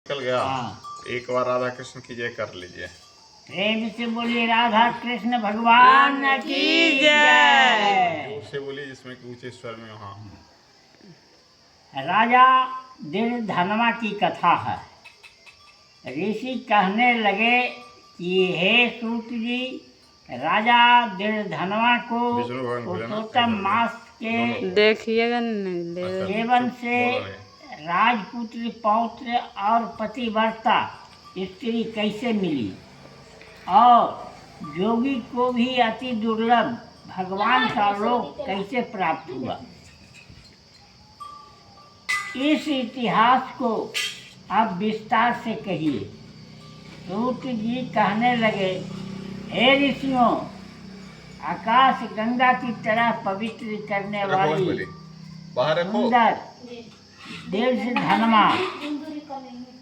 निकल गया। हाँ। एक बार राधा कृष्ण की जय कर लीजिए। प्रेम से बोलिए राधा कृष्ण भगवान की जय। जोर से बोलिए जिसमें कि ऊंचे स्वर में। हाँ। राजा दीर्घधनवा की कथा है। ऋषि कहने लगे कि हे सूत जी, राजा दीर्घधनवा को विष्णु भगवान बोले ना, पुरुषोत्तम ऐसा मास के देखिएगा अच्छा, सेवन चुप, से बोलो नहीं। राजपुत्र पौत्र और पतिव्रता स्त्री कैसे मिली और जोगी को भी अति दुर्लभ भगवान का लोक कैसे प्राप्त हुआ, इस इतिहास को आप विस्तार से कहिए। सूत जी कहने लगे, हे ऋषियों, आकाश गंगा की तरह पवित्र करने वाली बाहर रखो। सुंदर दीर्घधनवा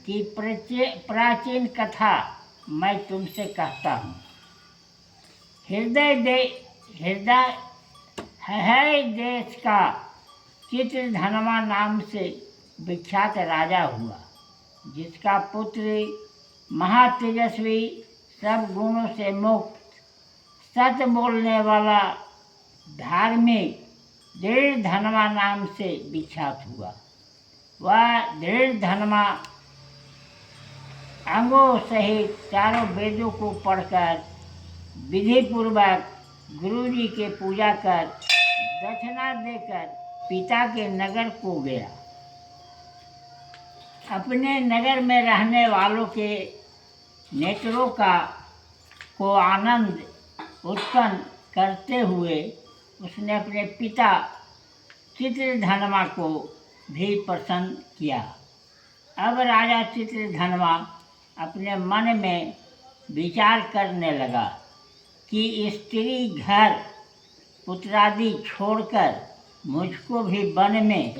की प्राचीन कथा मैं तुमसे कहता हूँ। हृदय है देश का चित्रधनवा नाम से विख्यात राजा हुआ, जिसका पुत्र महातेजस्वी, सब गुणों से मुक्त, सत्य बोलने वाला, धार्मिक दीर्घधनवा नाम से विख्यात हुआ। वह दीर्घधनवा अंगों सहित चारों वेदों को पढ़कर विधि पूर्वक गुरु जी के पूजा कर दक्षिणा देकर पिता के नगर को गया। अपने नगर में रहने वालों के नेत्रों को आनंद उत्पन्न करते हुए उसने अपने पिता चित्रधनवा को भी प्रसन्न किया। अब राजा चित्रधनवा अपने मन में विचार करने लगा कि स्त्री घर पुत्रादि छोड़कर मुझको भी वन में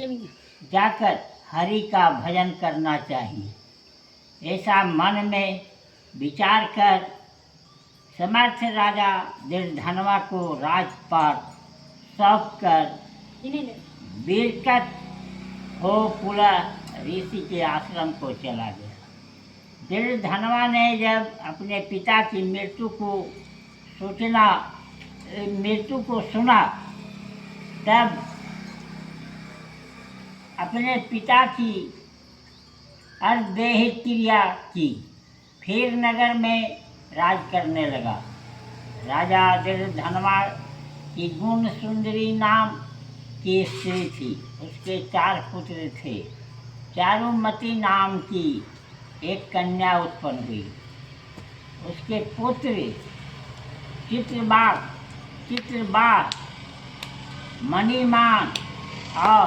जाकर हरि का भजन करना चाहिए। ऐसा मन में विचार कर समर्थ राजा दीर्घधनवा को राजपाट सौंप कर बीरकत हो पुला ऋषि के आश्रम को चला गया। दीर्घधनवा ने जब अपने पिता की मृत्यु को सुना, तब अपने पिता की अर्धदेह क्रिया की, फिर नगर में राज करने लगा। राजा दीर्घधनवा की गुण सुंदरी नाम की स्त्री थी। उसके 4 पुत्र थे। चारुमती नाम की एक कन्या उत्पन्न हुई। उसके पुत्र चित्रबाग, मणिमान और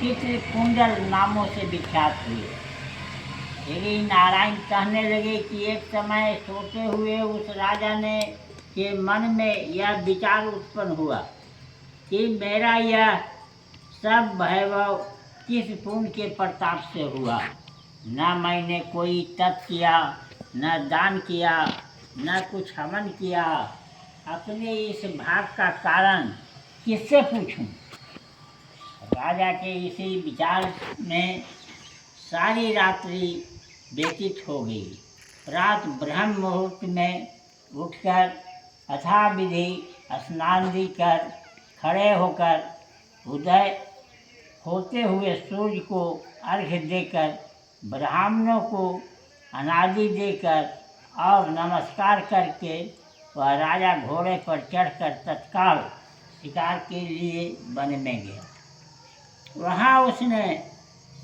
चित्रकुंडल नामों से विख्यात हुए। श्री नारायण कहने लगे कि एक समय सोते हुए उस राजा ने के मन में यह विचार उत्पन्न हुआ कि मेरा यह सब वैभव किस पुण्य के प्रताप से हुआ। न मैंने कोई तप किया, न दान किया, न कुछ हवन किया। अपने इस भाग का कारण किससे पूछूं? राजा के इसी विचार में सारी रात्रि व्यतीत हो गई। रात ब्रह्म मुहूर्त में उठकर अथाविधि स्नान कर खड़े होकर उदय होते हुए सूर्य को अर्घ्य देकर ब्राह्मणों को अनादि देकर और नमस्कार करके वह राजा घोड़े पर चढ़कर तत्काल शिकार के लिए वन में गया। वहाँ उसने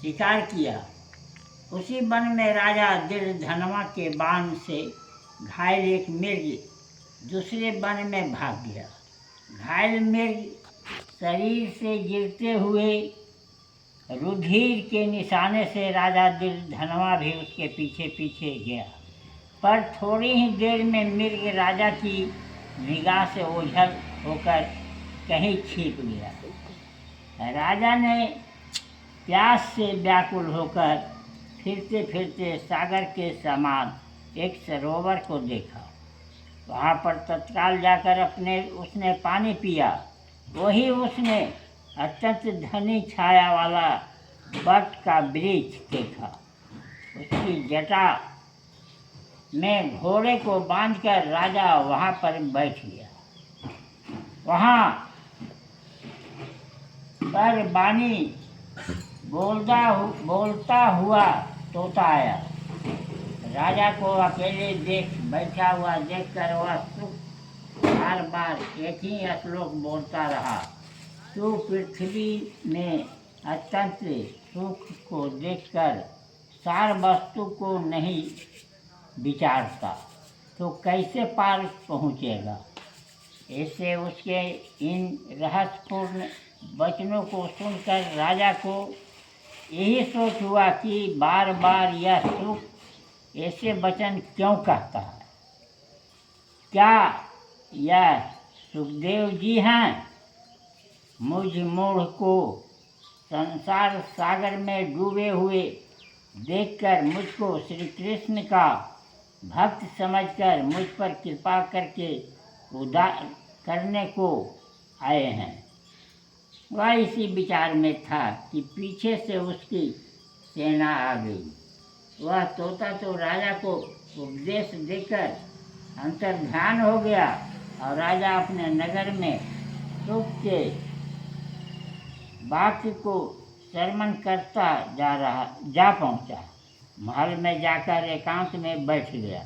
शिकार किया। उसी वन में राजा दीर्घधनवा के बाण से घायल एक मृग दूसरे वन में भाग गया। घायल मृग शरीर से गिरते हुए रुधिर के निशाने से राजा दीर्घधनवा भी उसके पीछे पीछे गया, पर थोड़ी ही देर में मृग राजा की निगाह से ओझल होकर कहीं छिप गया। राजा ने प्यास से व्याकुल होकर फिरते फिरते सागर के समान एक सरोवर को देखा। वहाँ पर तत्काल जाकर उसने पानी पिया। वही उसने अत्यंत घनी छाया वाला बट का वृक्ष देखा। की जटा में घोड़े को बांधकर राजा वहाँ पर बैठ गया। वहाँ पर बानी बोलता हुआ तोता आया। राजा को अकेले बैठा हुआ देखकर वह सुख बार बार एक ही श्लोक बोलता रहा। तू पृथ्वी में अत्यंत सुख को देखकर सार वस्तु को नहीं विचारता तो कैसे पार पहुँचेगा। इससे उसके इन रहस्यपूर्ण वचनों को सुनकर राजा को यही सोच हुआ कि बार बार यह सुख ऐसे वचन क्यों कहता है। क्या यह सुखदेव जी हैं? मुझ मूढ़ को संसार सागर में डूबे हुए देखकर मुझको श्री कृष्ण का भक्त समझकर मुझ पर कृपा करके उद्धार करने को आए हैं। वह इसी विचार में था कि पीछे से उसकी सेना आ गई। वह तोता तो राजा को उपदेश देकर अंतर्ध्यान हो गया और राजा अपने नगर में सुख के वाक्य को श्रवण करता जा पहुँचा। महल में जाकर एकांत में बैठ गया।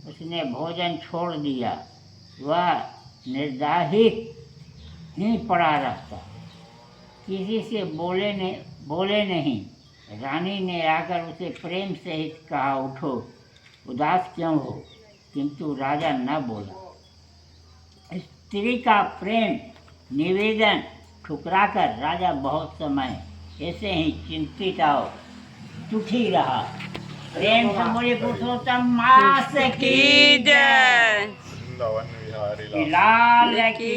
उसने भोजन छोड़ दिया। वह निर्दाहित ही पड़ा रहता, किसी से बोले नहीं। रानी ने आकर उसे प्रेम सहित कहा, उठो, उदास क्यों हो? किंतु राजा न बोला। स्त्री का प्रेम निवेदन ठुकराकर राजा बहुत समय ऐसे ही चिंतित और दुखी रहा। प्रेम से बोले पुरुषोत्तम मास की जय, वृंदावन विहारी लाल लाल की